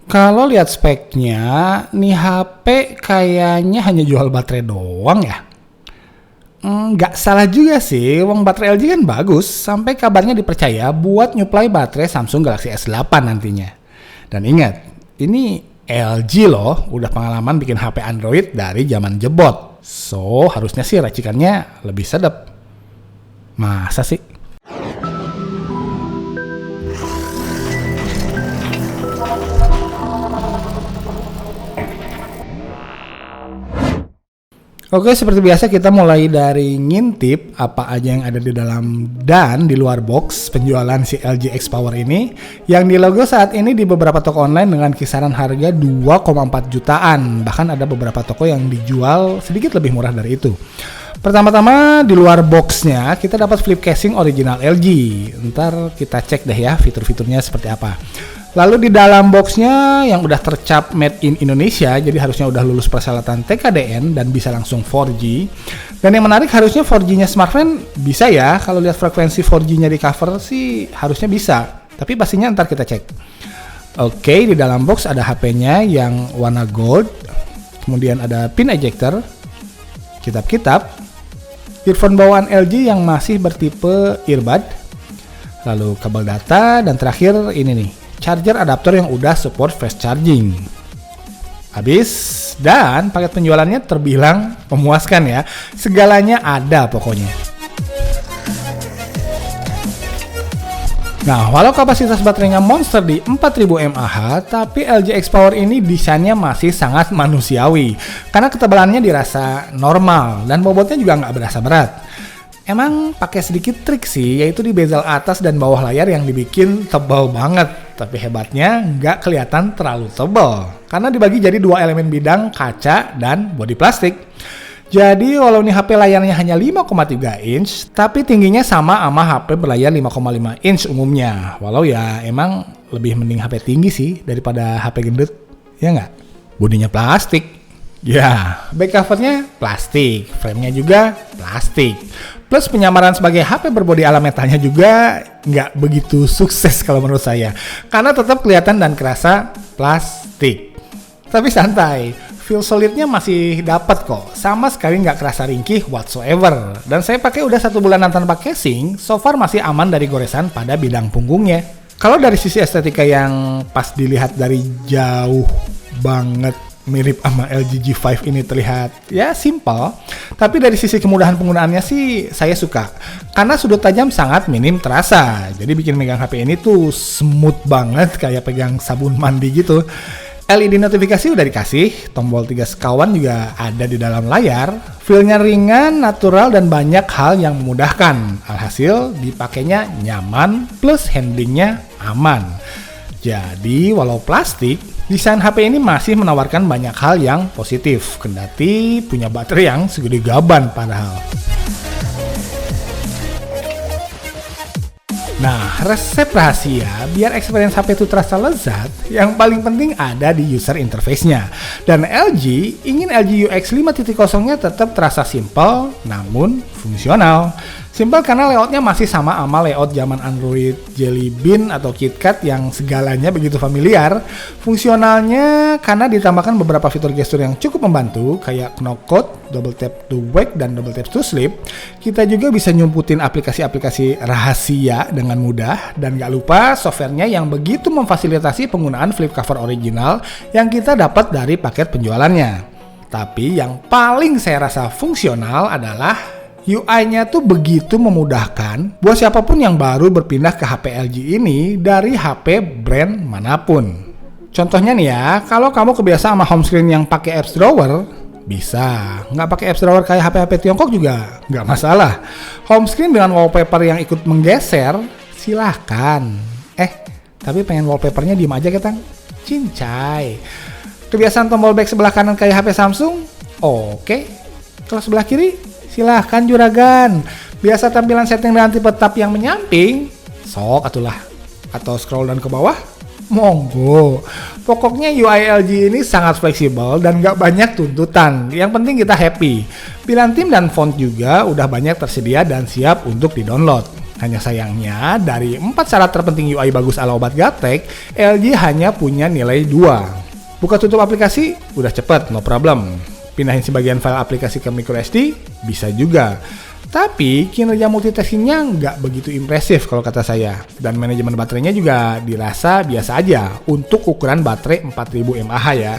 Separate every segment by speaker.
Speaker 1: Kalau lihat speknya, nih HP kayaknya hanya jual baterai doang ya. Nggak salah juga sih, wong baterai LG kan bagus, sampai kabarnya dipercaya buat nyuplai baterai Samsung Galaxy S8 nantinya. Dan ingat, ini LG loh, udah pengalaman bikin HP Android dari zaman jebot. So, harusnya sih racikannya lebih sedap. Masa sih? Oke, seperti biasa kita mulai dari ngintip apa aja yang ada di dalam dan di luar box penjualan si LG X Power ini yang di logo saat ini di beberapa toko online dengan kisaran harga 2,4 jutaan. Bahkan ada beberapa toko yang dijual sedikit lebih murah dari itu. Pertama-tama di luar boxnya kita dapat flip casing original LG. Ntar kita cek deh ya fitur-fiturnya seperti apa. Lalu di dalam boxnya yang udah tercap made in Indonesia, jadi harusnya udah lulus persyaratan TKDN dan bisa langsung 4G. Dan yang menarik harusnya 4G-nya smartphone bisa ya, kalau lihat frekuensi 4G-nya di cover sih harusnya bisa. Tapi pastinya ntar kita cek. Oke, di dalam box ada HP-nya yang warna gold, kemudian ada pin ejector, kitab-kitab, earphone bawaan LG yang masih bertipe earbud, lalu kabel data, dan terakhir ini nih, charger adapter yang udah support fast charging. Habis, dan paket penjualannya terbilang memuaskan ya. Segalanya ada pokoknya. Nah, walau kapasitas baterainya monster di 4000 mAh, tapi LG X Power ini desainnya masih sangat manusiawi. Karena ketebalannya dirasa normal dan bobotnya juga nggak berasa berat. Emang pakai sedikit trik sih, yaitu di bezel atas dan bawah layar yang dibikin tebal banget. Tapi hebatnya nggak kelihatan terlalu tebal, karena dibagi jadi dua elemen bidang, kaca dan bodi plastik. Jadi walau nih HP layarnya hanya 5,3 inch, tapi tingginya sama HP berlayar 5,5 inch umumnya. Walau ya emang lebih mending HP tinggi sih daripada HP gendut, ya nggak? Bodinya plastik. Ya, back covernya plastik, framenya juga plastik. Plus penyamaran sebagai HP berbodi ala metalnya juga nggak begitu sukses kalau menurut saya. Karena tetap kelihatan dan kerasa plastik. Tapi santai, feel solidnya masih dapat kok. Sama sekali nggak kerasa ringkih whatsoever. Dan saya pakai udah 1 bulanan tanpa casing, so far masih aman dari goresan pada bidang punggungnya. Kalau dari sisi estetika yang pas dilihat dari jauh banget mirip sama LG G5 ini terlihat ya simple, tapi dari sisi kemudahan penggunaannya sih saya suka karena sudut tajam sangat minim terasa, jadi bikin megang HP ini tuh smooth banget kayak pegang sabun mandi gitu. LED notifikasi udah dikasih, tombol 3 sekawan juga ada di dalam layar, feel-nya ringan, natural, dan banyak hal yang memudahkan. Alhasil dipakainya nyaman plus handlingnya aman. Jadi walau plastik, desain HP ini masih menawarkan banyak hal yang positif, kendati punya baterai yang segede gaban padahal. Nah, resep rahasia biar experience HP itu terasa lezat, yang paling penting ada di user interface-nya. Dan LG ingin LG UX 5.0-nya tetap terasa simple namun fungsional. Simple karena layoutnya masih sama layout zaman Android Jelly Bean atau KitKat yang segalanya begitu familiar. Fungsionalnya karena ditambahkan beberapa fitur gestur yang cukup membantu kayak knock code, double tap to wake, dan double tap to sleep. Kita juga bisa nyumputin aplikasi-aplikasi rahasia dengan mudah. Dan gak lupa softwarenya yang begitu memfasilitasi penggunaan flip cover original yang kita dapat dari paket penjualannya. Tapi yang paling saya rasa fungsional adalah UI-nya tuh begitu memudahkan buat siapapun yang baru berpindah ke HP LG ini dari HP brand manapun. Contohnya nih ya, kalau kamu kebiasa sama home screen yang pakai apps drawer, bisa. Nggak pakai apps drawer kayak HP-HP Tiongkok juga, nggak masalah. Home screen dengan wallpaper yang ikut menggeser, silahkan. Tapi pengen wallpapernya diem aja ketang. Cincai. Kebiasaan tombol back sebelah kanan kayak HP Samsung? Oke. Kalau sebelah kiri? Silahkan juragan. Biasa tampilan setting dengan tipe tab yang menyamping? Sok atulah. Atau scroll dan ke bawah? Monggo. Pokoknya UI LG ini sangat fleksibel dan gak banyak tuntutan. Yang penting kita happy. Pilihan tim dan font juga udah banyak tersedia dan siap untuk di-download. Hanya sayangnya, dari 4 syarat terpenting UI bagus ala obat gaptek, LG hanya punya nilai 2. Buka tutup aplikasi, udah cepet, no problem. Pindahin sebagian file aplikasi ke microSD, bisa juga. Tapi kinerja multitaskingnya nggak begitu impresif kalau kata saya. Dan manajemen baterainya juga dirasa biasa aja untuk ukuran baterai 4000 mAh ya.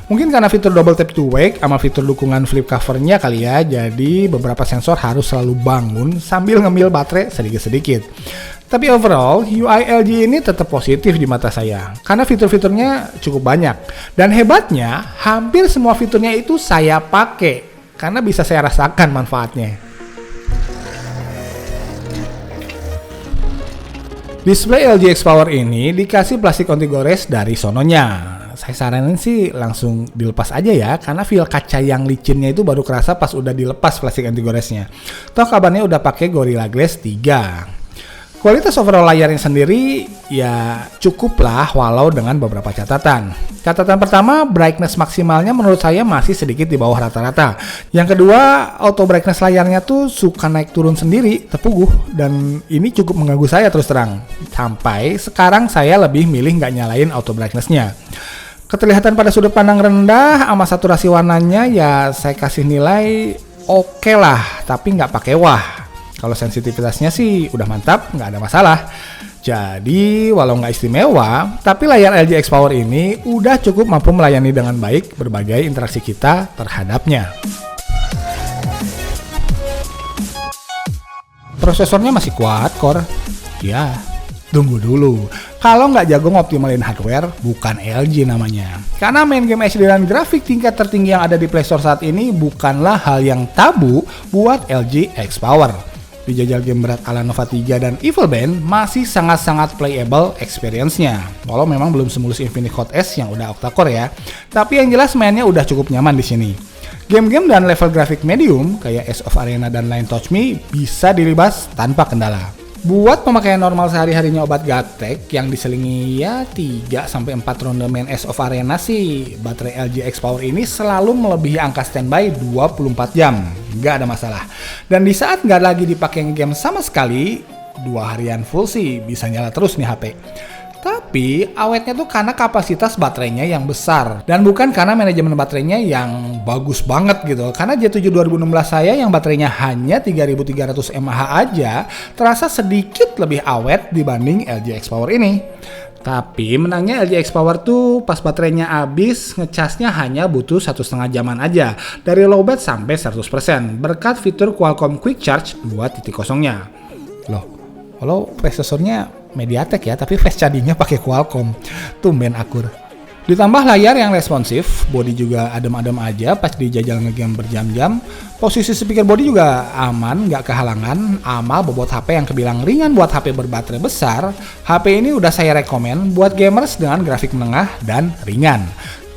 Speaker 1: Mungkin karena fitur double tap to wake sama fitur dukungan flip covernya kali ya. Jadi beberapa sensor harus selalu bangun sambil ngemil baterai sedikit-sedikit. Tapi overall, UI LG ini tetap positif di mata saya. Karena fitur-fiturnya cukup banyak. Dan hebatnya, hampir semua fiturnya itu saya pakai. Karena bisa saya rasakan manfaatnya. Display LG X Power ini dikasih plastik anti gores dari sononya. Saya saranin sih langsung dilepas aja ya, karena feel kaca yang licinnya itu baru kerasa pas udah dilepas plastik anti goresnya. Toh kabarnya udah pakai Gorilla Glass 3. Kualitas overall layarnya sendiri ya cukup lah walau dengan beberapa catatan. Catatan pertama, brightness maksimalnya menurut saya masih sedikit di bawah rata-rata. Yang kedua, auto brightness layarnya tuh suka naik turun sendiri, terpuguh, dan ini cukup mengganggu saya terus terang. Sampai sekarang saya lebih milih nggak nyalain auto brightness-nya. Keterlihatan pada sudut pandang rendah sama saturasi warnanya ya saya kasih nilai oke lah, tapi nggak pakai wah. Kalau sensitivitasnya sih udah mantap, nggak ada masalah. Jadi walau nggak istimewa, tapi layar LG X Power ini udah cukup mampu melayani dengan baik berbagai interaksi kita terhadapnya. Prosesornya masih kuat core. Ya, tunggu dulu. Kalau nggak jago ngoptimalin hardware, bukan LG namanya. Karena main game HD dan grafik tingkat tertinggi yang ada di Play Store saat ini bukanlah hal yang tabu buat LG X Power. Dijajal game berat ala Nova 3 dan Evil Band masih sangat-sangat playable experience-nya. Walau memang belum semulus Infinite Hot S yang udah octa-core ya. Tapi yang jelas mainnya udah cukup nyaman di sini. Game-game dan level grafik medium kayak Ace of Arena dan Line Touch Me bisa dilibas tanpa kendala. Buat pemakaian normal sehari-harinya obat gaptek yang diselingi ya 3-4 ronde main Ace of Arena sih, baterai LG X Power ini selalu melebihi angka standby 24 jam. Nggak ada masalah. Dan di saat nggak lagi dipakai game sama sekali, 2 harian full sih bisa nyala terus nih HP. Tapi awetnya tuh karena kapasitas baterainya yang besar dan bukan karena manajemen baterainya yang bagus banget gitu. Karena J7 2016 saya yang baterainya hanya 3300 mAh aja terasa sedikit lebih awet dibanding LG X Power ini. Tapi menangnya LG X Power tuh pas baterainya habis ngecasnya hanya butuh 1,5 jaman aja dari lowbat sampai 100% berkat fitur Qualcomm Quick Charge 2.0-nya. Loh, kalau prosesornya MediaTek ya, tapi fast charging-nya pakai Qualcomm. Tumben akur. Ditambah layar yang responsif, body juga adem-adem aja pas dijajal ngegame berjam-jam. Posisi speaker body juga aman, nggak kehalangan. Ama bobot HP yang kebilang ringan buat HP berbaterai besar, HP ini udah saya rekomen buat gamers dengan grafik menengah dan ringan.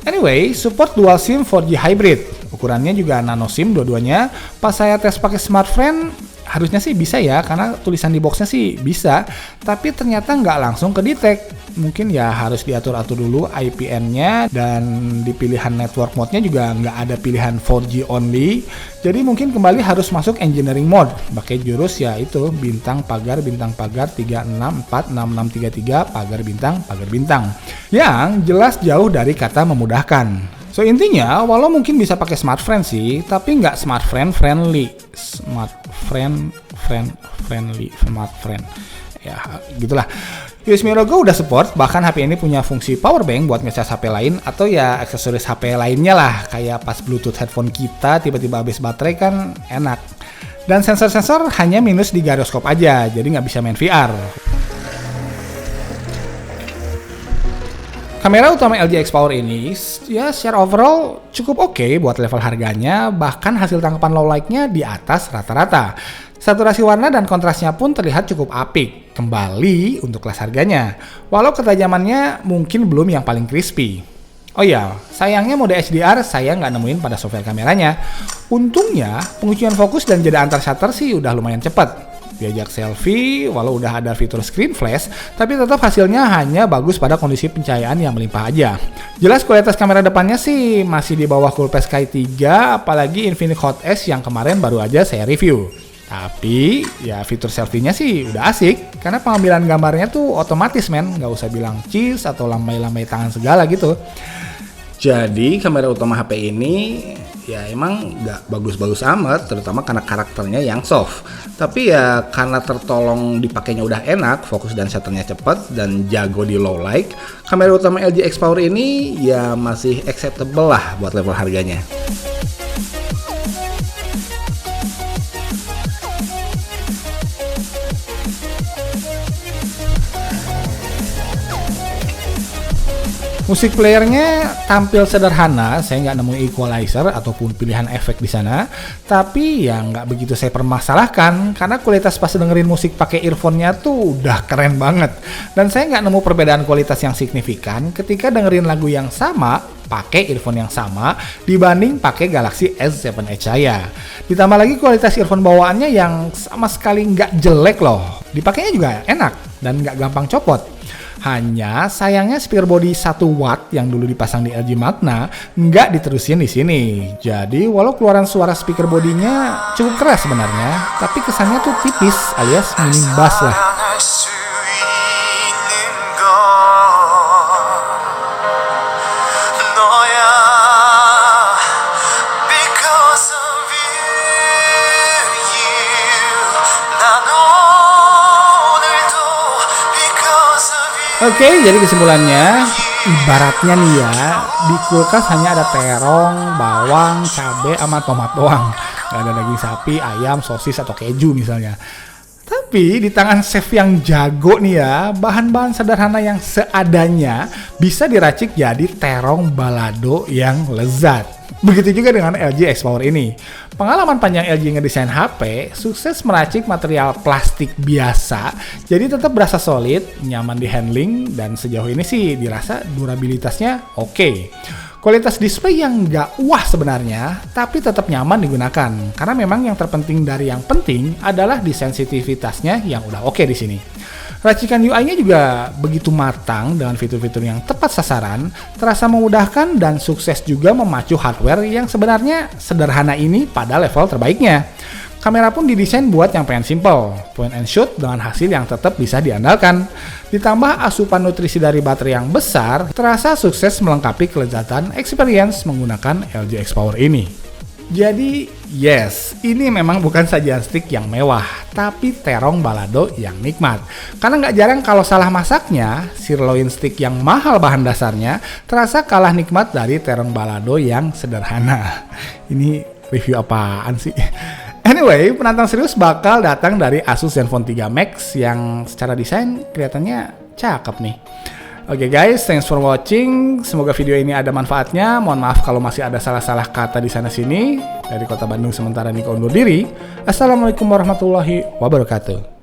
Speaker 1: Anyway, support dual SIM 4G hybrid. Ukurannya juga nano SIM dua-duanya. Pas saya tes pakai smartphone, harusnya sih bisa ya, karena tulisan di boxnya sih bisa, tapi ternyata nggak langsung ke-detect. Mungkin ya harus diatur-atur dulu IPN-nya, dan di pilihan network mode-nya juga nggak ada pilihan 4G only. Jadi mungkin kembali harus masuk engineering mode, pakai jurus ya itu bintang pagar 3646633 pagar bintang. Yang jelas jauh dari kata memudahkan. So intinya, walau mungkin bisa pakai smartphone sih, tapi nggak smartphone friendly. Smartphone. Ya, gitulah. USB Logo udah support, bahkan HP ini punya fungsi power bank buat ngecas HP lain atau ya aksesoris HP lainnya lah, kayak pas Bluetooth headphone kita tiba-tiba habis baterai kan enak. Dan sensor-sensor hanya minus di gyroskop aja, jadi nggak bisa main VR. Kamera utama LG X Power ini ya secara overall cukup oke buat level harganya, bahkan hasil tangkapan low light-nya di atas rata-rata. Saturasi warna dan kontrasnya pun terlihat cukup apik, kembali untuk kelas harganya. Walau ketajamannya mungkin belum yang paling crispy. Oh ya, sayangnya mode HDR saya nggak nemuin pada software kameranya. Untungnya penguncian fokus dan jeda antar shutter sih udah lumayan cepat. Diajak selfie, walau udah ada fitur screen flash, tapi tetap hasilnya hanya bagus pada kondisi pencahayaan yang melimpah aja. Jelas kualitas kamera depannya sih masih di bawah Coolpad Sky 3, apalagi Infinite Hot S yang kemarin baru aja saya review. Tapi ya fitur selfie-nya sih udah asik, karena pengambilan gambarnya tuh otomatis men, nggak usah bilang cheese atau lambai-lambai tangan segala gitu. Jadi kamera utama HP ini ya emang nggak bagus-bagus amat, terutama karena karakternya yang soft. Tapi ya karena tertolong dipakainya udah enak, fokus dan shutternya cepet dan jago di low light, kamera utama LG X Power ini ya masih acceptable lah buat level harganya. Musik playernya tampil sederhana, saya nggak nemu equalizer ataupun pilihan efek di sana. Tapi ya nggak begitu saya permasalahkan, karena kualitas pas dengerin musik pakai earphone-nya tuh udah keren banget. Dan saya nggak nemu perbedaan kualitas yang signifikan ketika dengerin lagu yang sama, pakai earphone yang sama, dibanding pakai Galaxy S7 Edge saya. Ditambah lagi kualitas earphone bawaannya yang sama sekali nggak jelek loh. Dipakainya juga enak dan nggak gampang copot. Hanya sayangnya speaker body 1 watt yang dulu dipasang di LG Magna nggak diterusin di sini. Jadi walau keluaran suara speaker bodinya cukup keras sebenarnya, tapi kesannya tuh tipis alias minim bass lah. Oke, jadi kesimpulannya, ibaratnya nih ya, di kulkas hanya ada terong, bawang, cabai, sama tomat doang. Gak ada daging sapi, ayam, sosis, atau keju misalnya. Tapi di tangan chef yang jago nih ya, bahan-bahan sederhana yang seadanya bisa diracik jadi terong balado yang lezat. Begitu juga dengan LG X Power ini. Pengalaman panjang LG ngedesain HP, sukses meracik material plastik biasa, jadi tetap berasa solid, nyaman di handling, dan sejauh ini sih dirasa durabilitasnya oke. Kualitas display yang nggak wah sebenarnya, tapi tetap nyaman digunakan, karena memang yang terpenting dari yang penting adalah di sensitivitasnya yang udah oke di sini. Racikan UI-nya juga begitu matang dengan fitur-fitur yang tepat sasaran, terasa memudahkan dan sukses juga memacu hardware yang sebenarnya sederhana ini pada level terbaiknya. Kamera pun didesain buat yang pengen simple, point and shoot dengan hasil yang tetap bisa diandalkan. Ditambah asupan nutrisi dari baterai yang besar, terasa sukses melengkapi kelezatan experience menggunakan LG X Power ini. Jadi, yes, ini memang bukan sajian stick yang mewah, tapi terong balado yang nikmat. Karena nggak jarang kalau salah masaknya, sirloin stick yang mahal bahan dasarnya terasa kalah nikmat dari terong balado yang sederhana. Ini review apaan sih? Anyway, penantang serius bakal datang dari Asus Zenfone 3 Max yang secara desain kelihatannya cakep nih. Oke guys, thanks for watching. Semoga video ini ada manfaatnya. Mohon maaf kalau masih ada salah-salah kata di sana-sini. Dari Kota Bandung sementara Niko undur diri. Assalamualaikum warahmatullahi wabarakatuh.